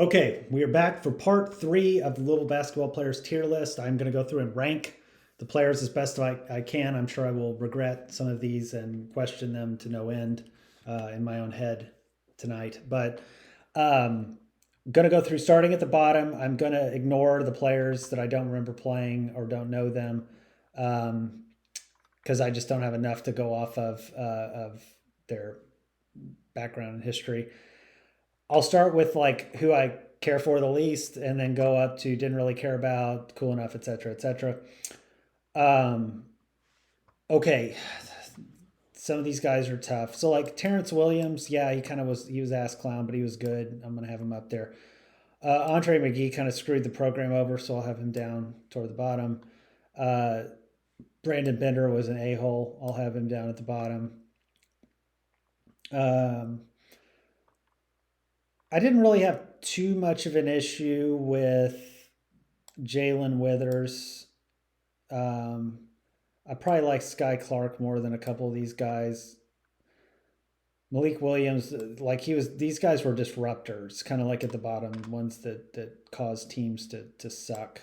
Okay, we are back for part 3 of the Louisville basketball players tier list. I'm going to go through and rank the players as best I can. I'm sure I will regret some of these and question them to no end in my own head tonight. But going to go through starting at the bottom. I'm going to ignore the players that I don't remember playing or don't know them because I just don't have enough to go off of their background and history. I'll start with like who I care for the least, and then go up to didn't really care about, cool enough, etc., etc. Um, okay, some of these guys are tough. So like Terrence Williams, yeah, he was ass clown, but he was good. I'm gonna have him up there. Andre McGee kind of screwed the program over, so I'll have him down toward the bottom. Uh, Brandon Bender was an a hole. I'll have him down at the bottom. Um, I didn't really have too much of an issue with Jalen Withers. Um, I probably like Sky Clark more than a couple of these guys. Malik Williams, like he was, these guys were disruptors, kind of like at the bottom, ones that caused teams to suck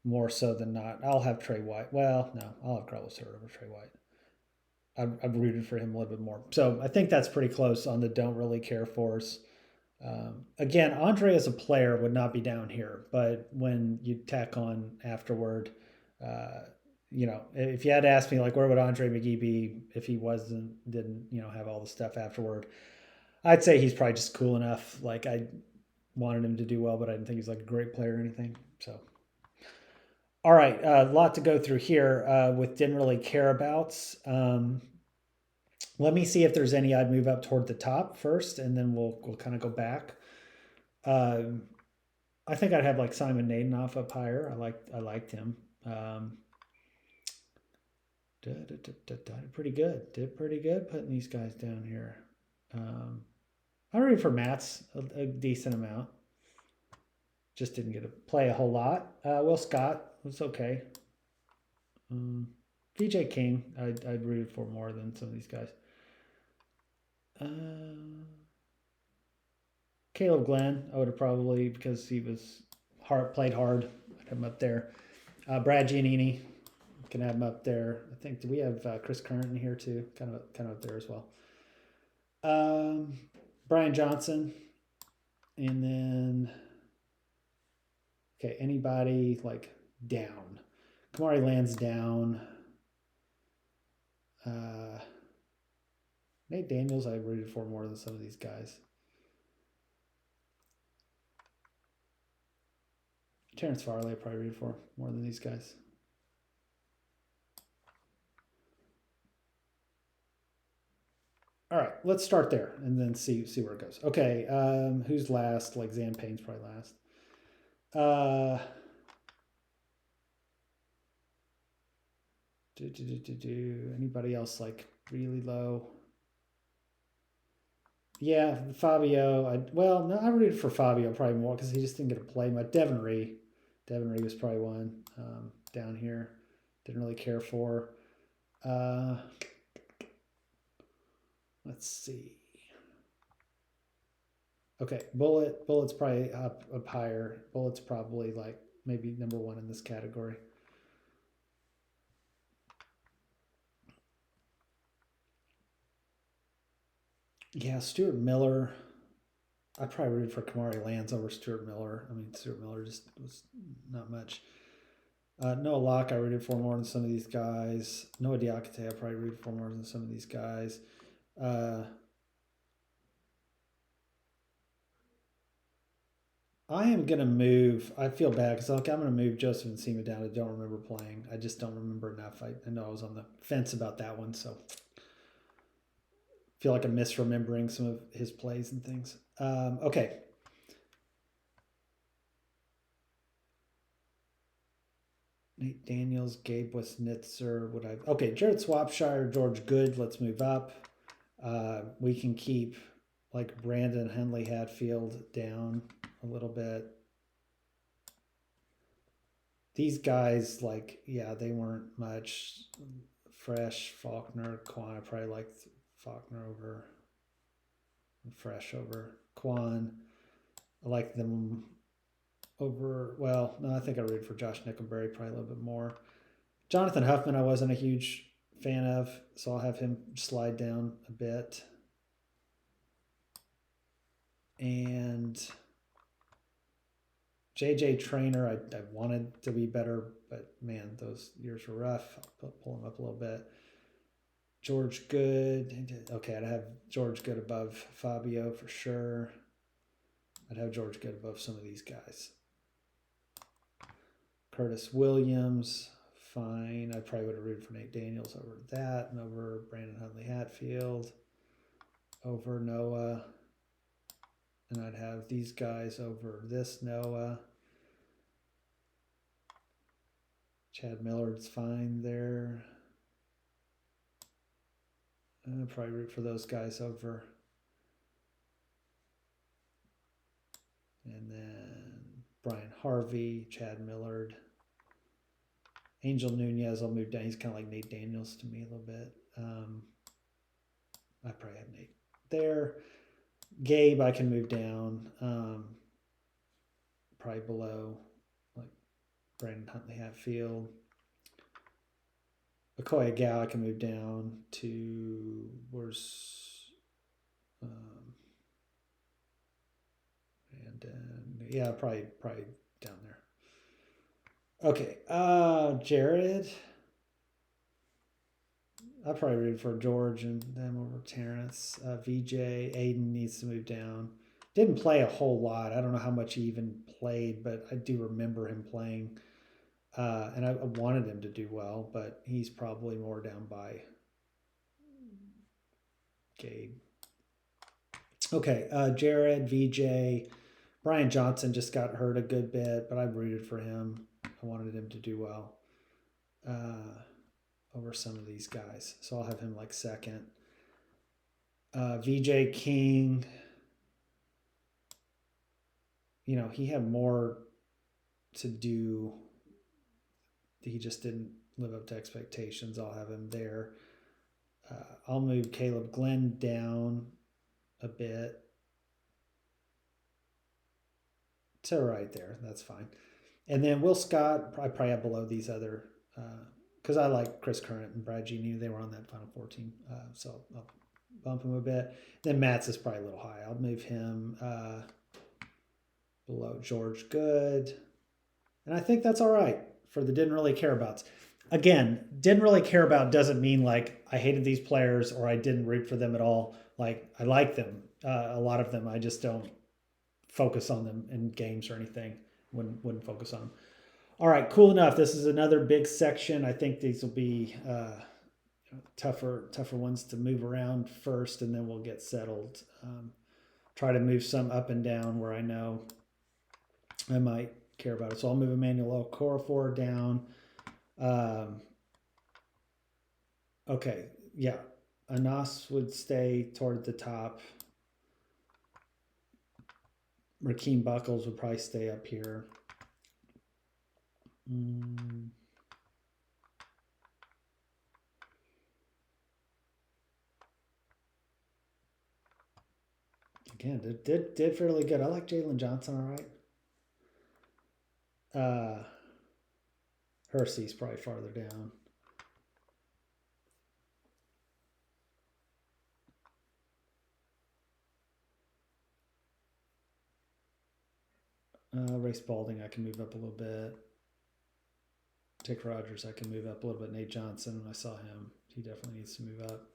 more so than not. I'll have Trey White. Well, no, I'll have Carlos Hurd over Trey White. I've rooted for him a little bit more. So I think that's pretty close on the don't really care for's. Again, Andre as a player would not be down here, but when you tack on afterward, uh, if you had to ask me like where would Andre McGee be if he didn't have all the stuff afterward, I'd say he's probably just cool enough. Like I wanted him to do well, but I didn't think he's like a great player or anything. So, all right, a lot to go through here with didn't really care abouts. Let me see if there's any I'd move up toward the top first, and then we'll kind of go back. Um, I think I'd have like Simon Nadenoff up higher. I liked him. Did pretty good. Did pretty good putting these guys down here. I read for Matt's a decent amount. Just didn't get to play a whole lot. Will Scott was okay. DJ King, I'd rooted for more than some of these guys. Caleb Glenn, I would have probably, because he was played hard. I'd have him up there. Brad Giannini, can have him up there. I think, do we have Chris Current in here too? Kind of up there as well. Brian Johnson, and then okay, anybody like down? Kamari Land's down. Nate Daniels, I rooted for more than some of these guys. Terrence Farley, I probably rooted for more than these guys. All right, let's start there and then see where it goes. Okay, who's last? Like Zan Payne's probably last. Anybody else like really low? Yeah, Fabio. No, I rooted for Fabio probably more because he just didn't get to play much. Devin Ree was probably one down here. Didn't really care for. Let's see. Okay, Bullet's probably up higher. Bullet's probably like maybe number one in this category. Yeah, Stuart Miller. I probably rooted for Kamari Lands over Stuart Miller. I mean, Stuart Miller just was not much. Noah Locke, I rooted for more than some of these guys. Noah Diakite, I probably rooted for more than some of these guys. I am going to move. I feel bad because I'm going to move Joseph Nsima down. I don't remember playing. I just don't remember enough. I know I was on the fence about that one, so I feel like I'm misremembering some of his plays and things. Okay. Nate Daniels, Gabe Westnitzer. Okay, Jared Swapshire, George Good. Let's move up. We can keep like Brandon Henley Hatfield down a little bit. These guys, like, yeah, they weren't much. Fresh, Faulkner, Quan. I probably liked Faulkner over Fresh over Quan. I like them over, well, no, I think I rooted for Josh Nickelberry probably a little bit more. Jonathan Huffman, I wasn't a huge fan of, so I'll have him slide down a bit. And JJ Trainer, I wanted to be better, but man, those years were rough. I'll pull him up a little bit. George Good. Okay, I'd have George Good above Fabio for sure. I'd have George Good above some of these guys. Curtis Williams, fine. I probably would have rooted for Nate Daniels over that and over Brandon Huntley Hatfield, over Noah. And I'd have these guys over this Noah. Chad Millard's fine there. I'd probably root for those guys over. And then Brian Harvey, Chad Millard. Angel Nunez, I'll move down. He's kind of like Nate Daniels to me a little bit. I probably have Nate there. Gabe, I can move down. Probably below like Brandon Huntley Hatfield. Okoye Gal, I can move down to where's and yeah, probably down there. Okay, Jared. I probably rooted for George and them over Terrence. VJ Aiden needs to move down. Didn't play a whole lot. I don't know how much he even played, but I do remember him playing. And I wanted him to do well, but he's probably more down by Gabe. Okay, Jared, VJ, Brian Johnson just got hurt a good bit, but I rooted for him. I wanted him to do well over some of these guys. So I'll have him like second. VJ King, you know, he had more to do. He just didn't live up to expectations. I'll have him there. I'll move Caleb Glenn down a bit to right there. That's fine. And then Will Scott, I probably have below these other, because I like Chris Current and Brad Genie. They were on that Final Four team. So I'll bump him a bit. Then Matz is probably a little high. I'll move him below George Good. And I think that's all right for the didn't really care abouts. Again, didn't really care about doesn't mean like I hated these players or I didn't root for them at all. Like I like them, a lot of them. I just don't focus on them in games or anything. Wouldn't focus on them. All right, cool enough. This is another big section. I think these will be tougher ones to move around first, and then we'll get settled. Try to move some up and down where I know I might care about it. So I'll move Emmanuel Okorafor down. Okay, yeah. Anas would stay toward the top. Rakeem Buckles would probably stay up here. Again, did fairly good. I like Jalen Johnson, all right. Hersey's probably farther down. Ray Spalding, I can move up a little bit. Dick Rogers, I can move up a little bit. Nate Johnson, I saw him. He definitely needs to move up.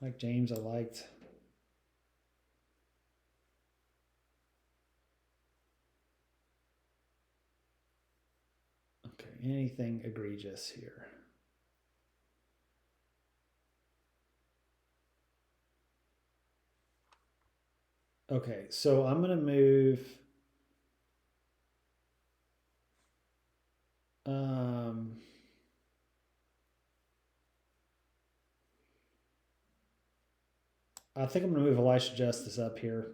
Mike James, I liked. Okay, anything egregious here? Okay, so I'm going to move I think I'm going to move Elisha Justice up here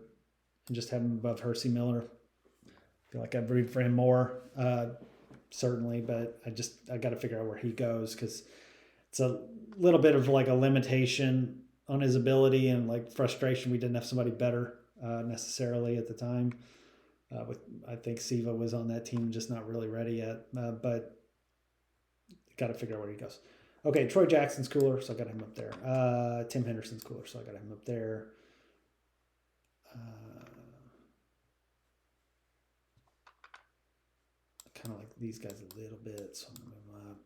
and just have him above Hersey Miller. I feel like I'd root for him more, certainly, but I got to figure out where he goes because it's a little bit of like a limitation on his ability and like frustration. We didn't have somebody better necessarily at the time. With I think Siva was on that team, just not really ready yet. But got to figure out where he goes. Okay, Troy Jackson's cooler, so I got him up there. Tim Henderson's cooler, so I got him up there. Kind of like these guys a little bit, so I'm gonna move them up.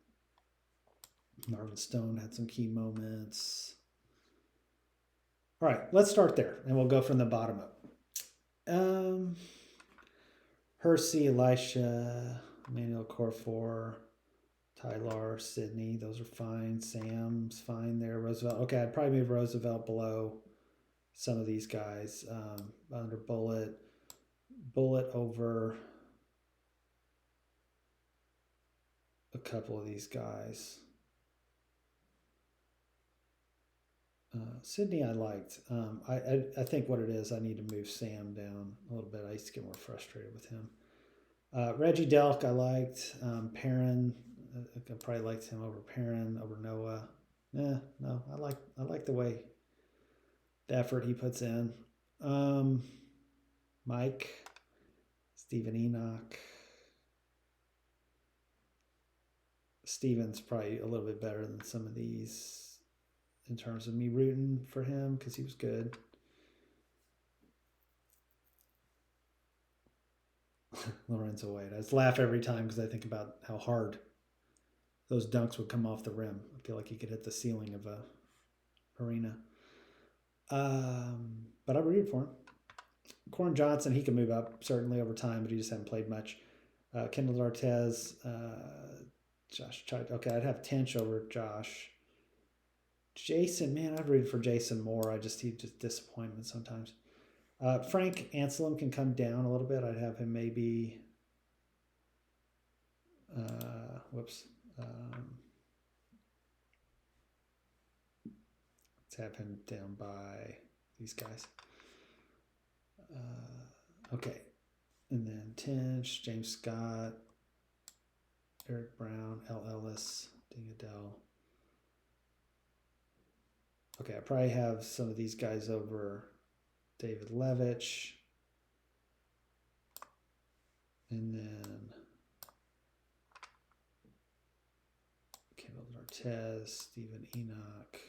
Marvin Stone had some key moments. All right, let's start there, and we'll go from the bottom up. Hersey, Elisha, Emmanuel Corfor, Tyler, Sydney, those are fine. Sam's fine there. Roosevelt. Okay, I'd probably move Roosevelt below some of these guys. Under Bullet. Bullet over a couple of these guys. Sydney I liked. I think what it is, I need to move Sam down a little bit. I used to get more frustrated with him. Reggie Delk I liked. Perrin, I probably liked him over Perrin, over Noah. No, I like the way, the effort he puts in. Mike, Stephen Enoch. Steven's probably a little bit better than some of these in terms of me rooting for him because he was good. Lorenzo Wade. I just laugh every time because I think about how hard those dunks would come off the rim. I feel like he could hit the ceiling of a arena. But I rooted for him. Corin Johnson, he can move up certainly over time, but he just hasn't played much. Kendall Artez, Josh. Okay, I'd have Tinch over Josh. Jason, man, I'd root for Jason more. He just disappointment sometimes. Frank Anselm can come down a little bit. I'd have him maybe. Let's have him down by these guys. Okay. And then Tinch, James Scott, Eric Brown, L. Ellis, Ding Adele. Okay, I probably have some of these guys over David Levitch. And then Kendall Artez, Stephen Enoch.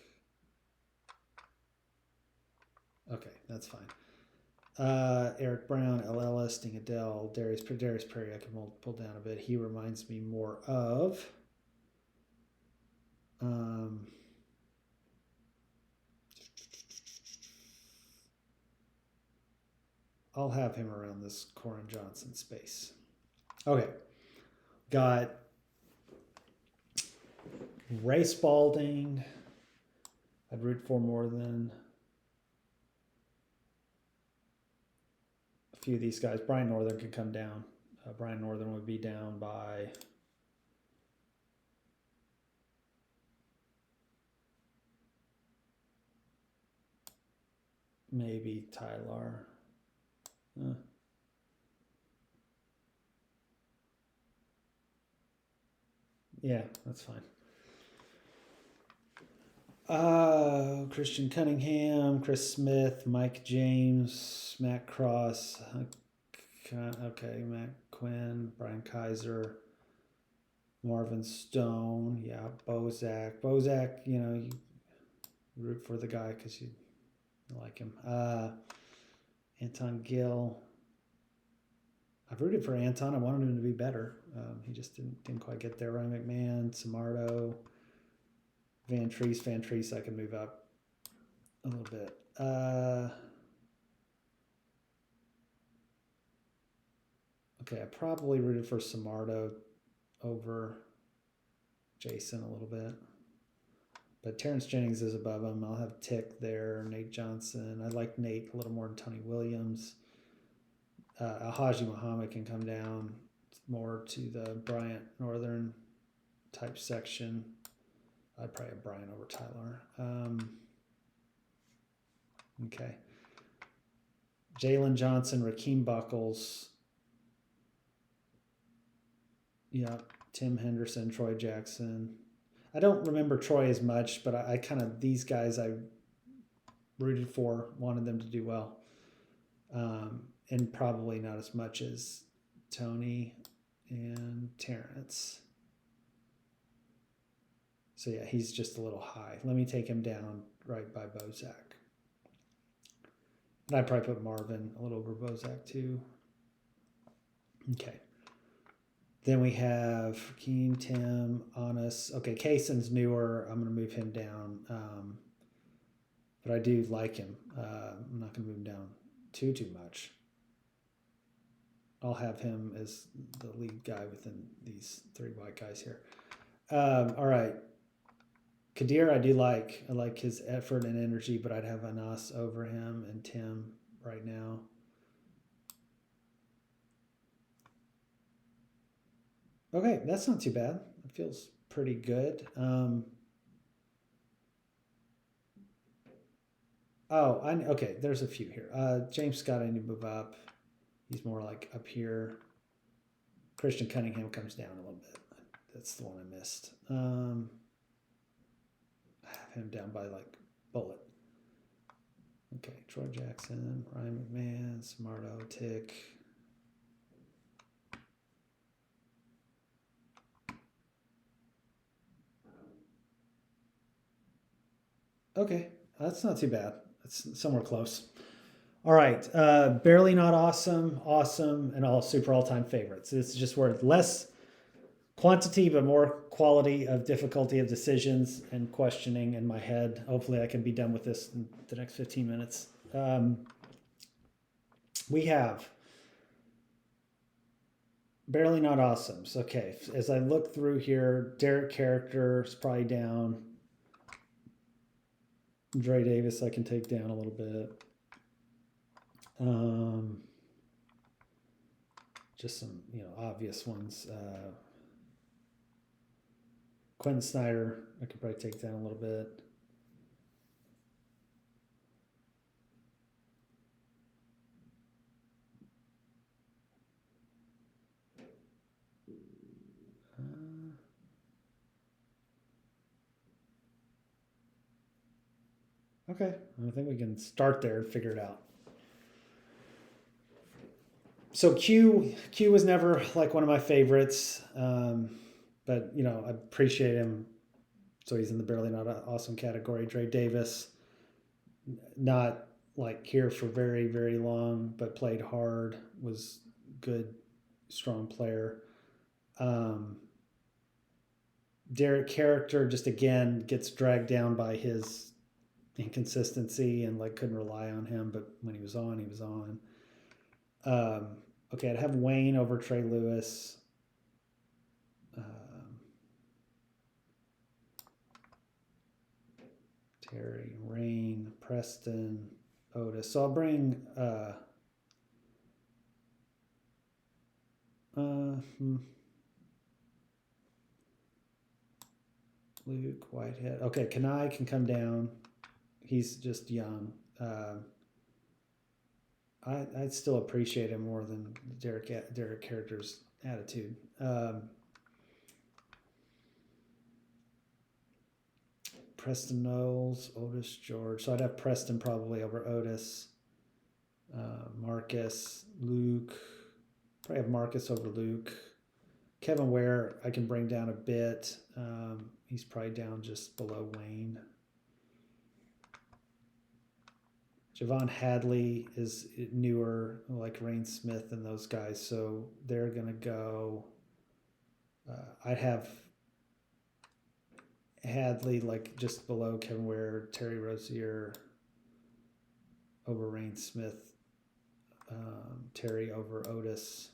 Okay, that's fine. Eric Brown, L. Ellis, Ding Adele, Darius Perry, I can pull down a bit. He reminds me more of I'll have him around this Corin Johnson space. Okay. Got Ray Spalding. I'd root for more than a few of these guys. Brian Northern could come down. Brian Northern would be down by maybe Tyler. Yeah, that's fine. Christian Cunningham, Chris Smith, Mike James, Matt Cross. Okay, Matt Quinn, Brian Kaiser, Marvin Stone. Yeah, Bozak. Bozak, you root for the guy because you like him. Anton Gill. I've rooted for Anton. I wanted him to be better. He just didn't quite get there. Ryan McMahon, Samardo, Van Treese. I can move up a little bit. Okay, I probably rooted for Samardo over Jason a little bit. But Terrence Jennings is above him. I'll have Tick there, Nate Johnson. I like Nate a little more than Tony Williams. Alhaji Muhammad can come down more to the Bryant Northern type section. I'd probably have Bryant over Tyler. Okay. Jalen Johnson, Rakeem Buckles. Yeah, Tim Henderson, Troy Jackson. I don't remember Troy as much, but I kind of, these guys I rooted for, wanted them to do well. And probably not as much as Tony and Terrence. So yeah, he's just a little high. Let me take him down right by Bozak. And I'd probably put Marvin a little over Bozak too. Okay. Then we have Keen, Tim, Honest. Okay, Kaysen's newer. I'm going to move him down. But I do like him. I'm not going to move him down too much. I'll have him as the lead guy within these three white guys here. All right. Kadir, I do like. I like his effort and energy, but I'd have Anas over him and Tim right now. Okay, that's not too bad. It feels pretty good. Okay. There's a few here. James Scott, I need to move up. He's more like up here. Christian Cunningham comes down a little bit. That's the one I missed. I have him down by like bullet. Okay, Troy Jackson, Ryan McMahon, Smarto, Tick. Okay, that's not too bad. That's somewhere close. All right, barely not awesome, awesome, and all super all-time favorites. This is just where less quantity but more quality of difficulty of decisions and questioning in my head. Hopefully I can be done with this in the next 15 minutes. We have barely not awesome. So, okay, as I look through here, Derek character is probably down. Dre Davis I can take down a little bit. Just some, obvious ones. Quentin Snyder, I could probably take down a little bit. Okay, I think we can start there and figure it out. So Q was never like one of my favorites, but I appreciate him. So he's in the barely not awesome category. Dre Davis, not like here for very very long, but played hard. Was good, strong player. Derek character just again gets dragged down by his inconsistency and like couldn't rely on him, but when he was on, he was on. Okay, I'd have Wayne over Trey Lewis. Terry, Rain, Preston, Otis. So I'll bring Luke Whitehead. Okay, Kanai can come down. He's just young. I'd still appreciate him more than Derek character's attitude. Preston Knowles, Otis George. So I'd have Preston probably over Otis. Marcus, Luke. Probably have Marcus over Luke. Kevin Ware, I can bring down a bit. He's probably down just below Wayne. Javon Hadley is newer, like Rain Smith and those guys, so they're going to go. I'd have Hadley like just below Kevin Ware, Terry Rozier over Rain Smith, Terry over Otis.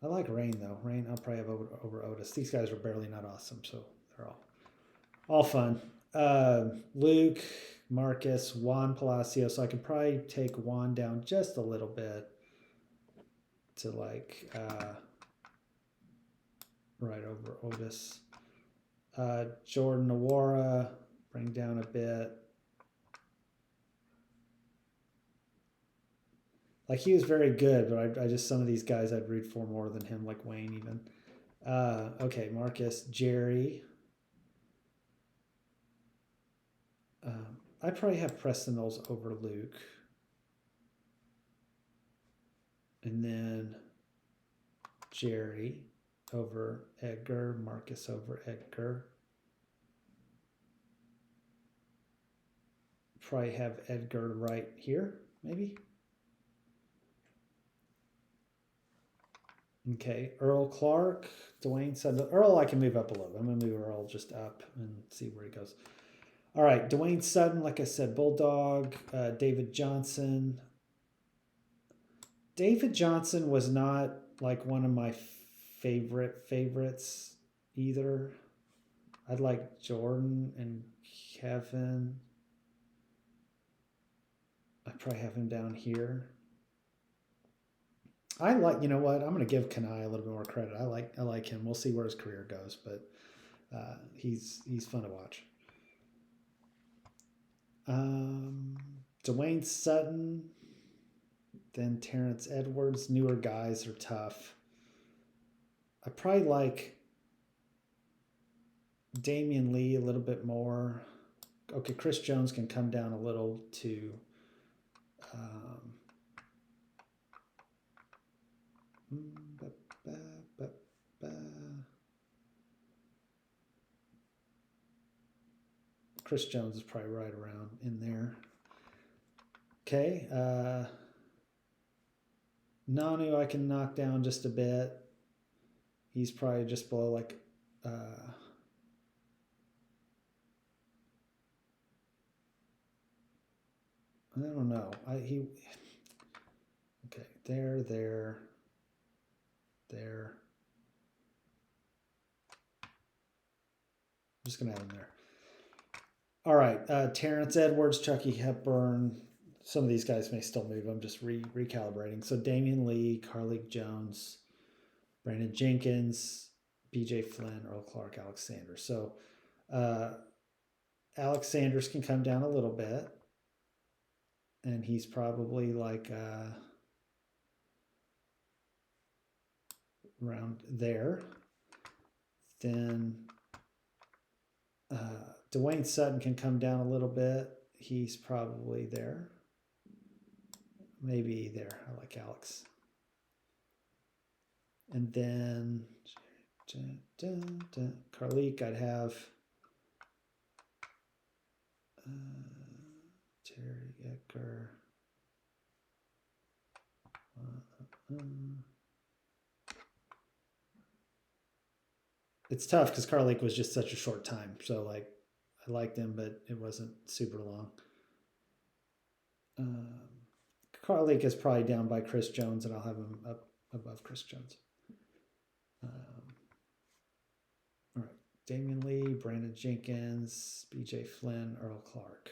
I like Rain though. Rain I'll probably have over Otis. These guys are barely not awesome, so they're all fun. Luke, Marcus, Juan Palacio. So I could probably take Juan down just a little bit to like right over Otis. Jordan Nawara, bring down a bit. Like he was very good, but I just some of these guys I'd root for more than him, like Wayne even. Okay, Marcus, Jerry. I'd probably have Preston Knowles over Luke. And then Jerry over Edgar, Marcus over Edgar. Probably have Edgar right here, maybe. Okay, Earl Clark, Dwayne Sutton. Earl, I can move up a little bit. I'm going to move Earl just up and see where he goes. All right, Dwayne Sutton, like I said, Bulldog, David Johnson. David Johnson was not like one of my favorites either. I'd like Jordan and Kevin. I'd probably have him down here. I like, you know what? I'm going to give Kanai a little bit more credit. I like him. We'll see where his career goes, but he's fun to watch. Dwayne Sutton, then Terrence Edwards. Newer guys are tough. I probably like Damian Lee a little bit more. Okay, Chris Jones can come down a little to Chris Jones is probably right around in there. Okay. Nanu I can knock down just a bit. He's probably just below like I don't know. Okay, there. I'm just gonna have him there. All right, Terrence Edwards, Chucky Hepburn. Some of these guys may still move. I'm just recalibrating. So Damian Lee, Carlik Jones, Brandon Jenkins, B.J. Flynn, Earl Clark, Alex Sanders. So Alex Sanders can come down a little bit, and he's probably like around there. Then Dwayne Sutton can come down a little bit. He's probably there. Maybe there. I like Alex. And then Carlik, I'd have Terry Edgar. It's tough because Carlik was just such a short time. So like I liked him, but it wasn't super long. Carlik is probably down by Chris Jones, and I'll have him up above Chris Jones. All right, Damian Lee, Brandon Jenkins, B.J. Flynn, Earl Clark.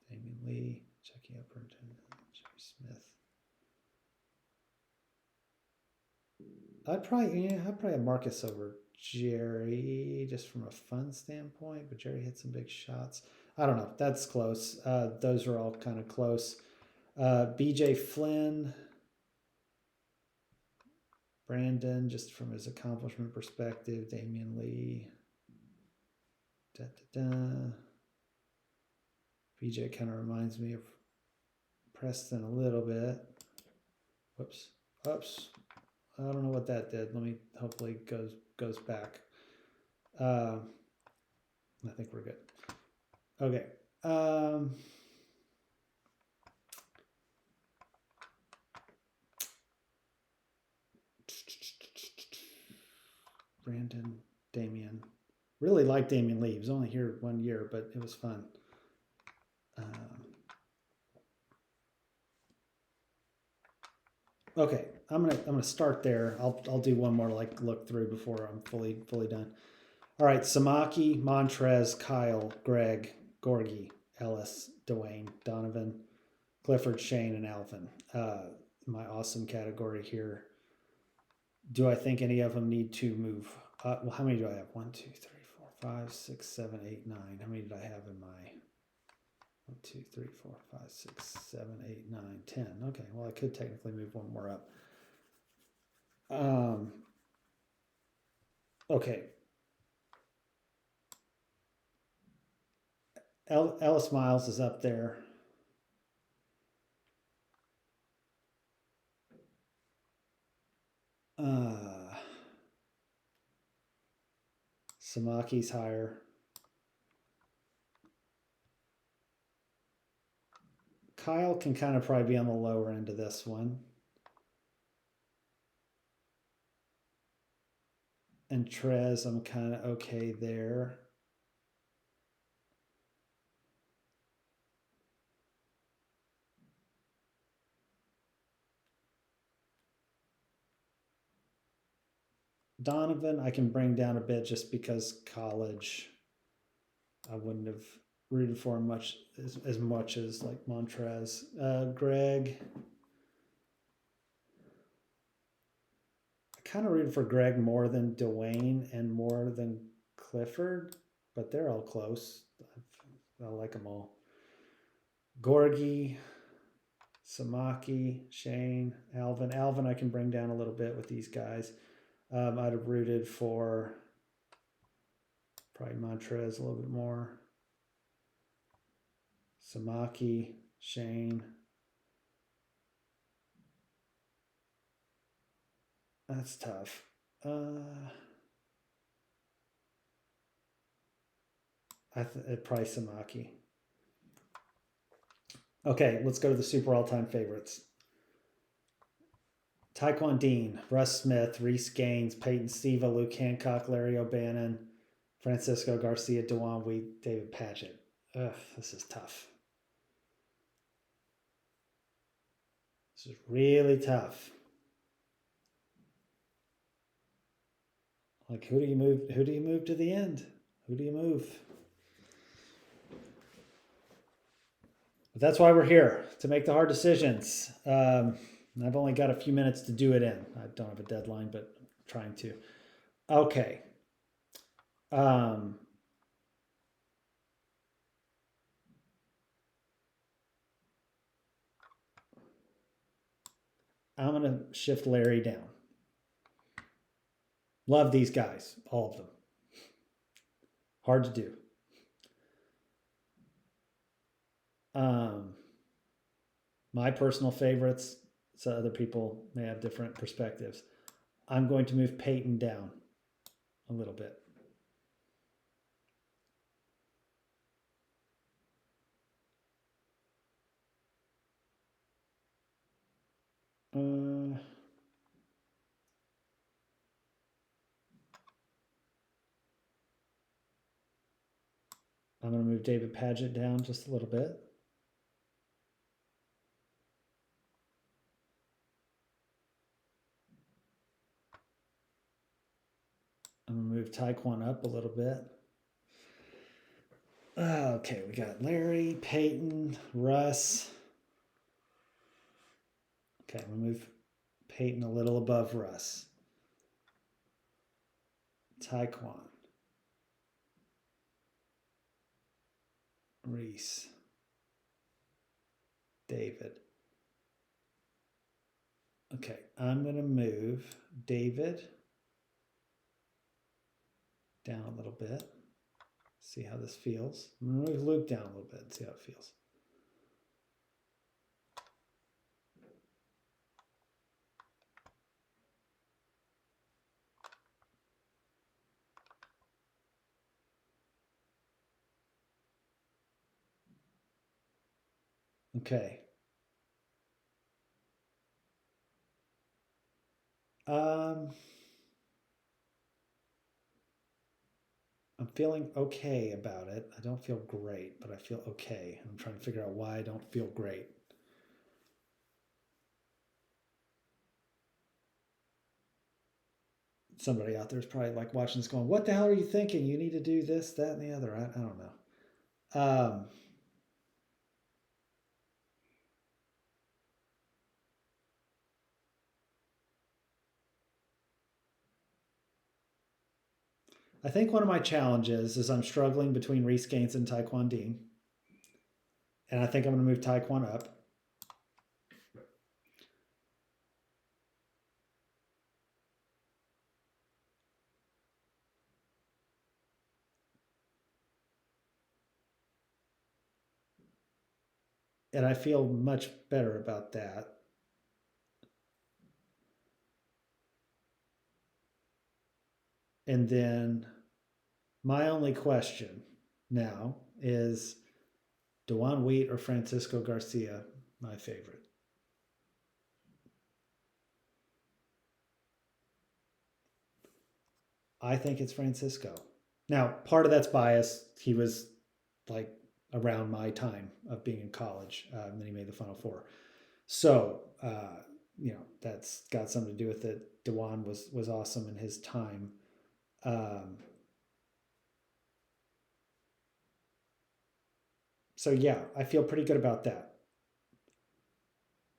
Damian Lee, Chucky Hepburn, Jerry Smith. I'd probably have Marcus over Jerry just from a fun standpoint, but Jerry hit some big shots. I don't know. That's close. Those are all kind of close. B.J. Flynn, Brandon, just from his accomplishment perspective. Damian Lee. BJ kind of reminds me of Preston a little bit. Whoops. Oops. I don't know what that did. Let me hopefully goes back. I think we're good. Okay. Brandon, Damian. Really like Damian Lee. He was only here 1 year, but it was fun. Okay, I'm gonna start there. I'll do one more like look through before I'm fully done. All right, Samaki, Montrez, Kyle, Greg, Gorgie, Ellis, Dwayne, Donovan, Clifford, Shane, and Alvin. My awesome category here. Do I think any of them need to move? Well, how many do I have? 1, 2, 3, 4, 5, 6, 7, 8, 9. How many did I have in my 1, 2, 3, 4, 5, 6, 7, 8, 9, 10. Okay, well, I could technically move one more up. Okay. Ellis Miles is up there. Samaki's higher. Kyle can kind of probably be on the lower end of this one. And Trez, I'm kind of okay there. Donovan, I can bring down a bit just because college, I wouldn't have rooted for him as much as like Montrez. Greg, I kind of rooted for Greg more than Dwayne and more than Clifford, but they're all close. I like them all. Gorgie, Samaki, Shane, Alvin. Alvin, I can bring down a little bit with these guys. I'd have rooted for probably Montrez a little bit more. Samaki, Shane. That's tough. Probably Samaki. Okay, let's go to the super all-time favorites. Taekwon Dean, Russ Smith, Reese Gaines, Peyton Siva, Luke Hancock, Larry O'Bannon, Francisco Garcia, DeJuan Wheat, David Paget. Ugh, this is tough. This is really tough. Like, who do you move? Who do you move to the end? Who do you move? But that's why we're here, to make the hard decisions. I've only got a few minutes to do it in. I don't have a deadline, but I'm trying to. Okay. I'm going to shift Larry down. Love these guys, all of them. Hard to do. My personal favorites, so other people may have different perspectives. I'm going to move Peyton down a little bit. I'm going to move David Paget down just a little bit. I'm going to move Taekwon up a little bit. Okay, we got Larry, Peyton, Russ. Okay, I'm going to move Peyton a little above Russ. Taekwon. Reese. David. Okay, I'm going to move David down a little bit. See how this feels. I'm going to move Luke down a little bit and see how it feels. Okay. I'm feeling okay about it. I don't feel great, but I feel okay. I'm trying to figure out why I don't feel great. Somebody out there is probably like watching this going, what the hell are you thinking? You need to do this, that, and the other. I don't know. I think one of my challenges is I'm struggling between Reese Gaines and Taekwon Dean. And I think I'm going to move Taekwon up. and I feel much better about that. And then my only question now is Dewan Wheat or Francisco Garcia, my favorite. I think it's Francisco. Now, part of that's bias. He was like around my time of being in college, and then he made the Final Four. So, that's got something to do with it. Dewan was awesome in his time. Um, so yeah, I feel pretty good about that.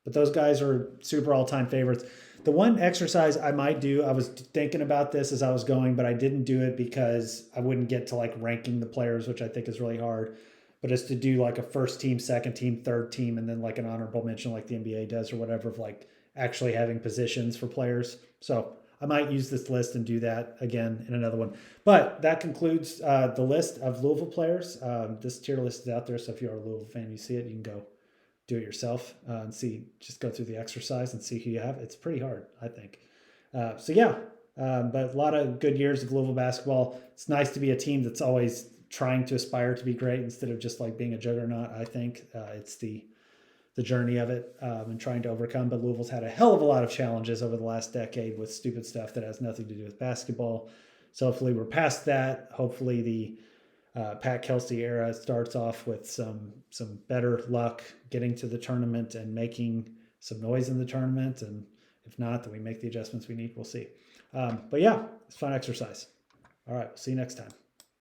But those guys are super all time favorites. The one exercise I might do, I was thinking about this as I was going, but I didn't do it because I wouldn't get to like ranking the players, which I think is really hard. But it's to do like a first team, second team, third team, and then like an honorable mention like the NBA does or whatever of like actually having positions for players. So I might use this list and do that again in another one. But that concludes the list of Louisville players. This tier list is out there. So if you're a Louisville fan, you see it, you can go do it yourself and just go through the exercise and see who you have. It's pretty hard, I think. So yeah, but a lot of good years of Louisville basketball. It's nice to be a team that's always trying to aspire to be great instead of just like being a juggernaut. I think it's the journey of it and trying to overcome. But Louisville's had a hell of a lot of challenges over the last decade with stupid stuff that has nothing to do with basketball. So hopefully we're past that. Hopefully the Pat Kelsey era starts off with some better luck getting to the tournament and making some noise in the tournament. And if not, then we make the adjustments we need. We'll see. But yeah, it's fun exercise. All right, we'll see you next time.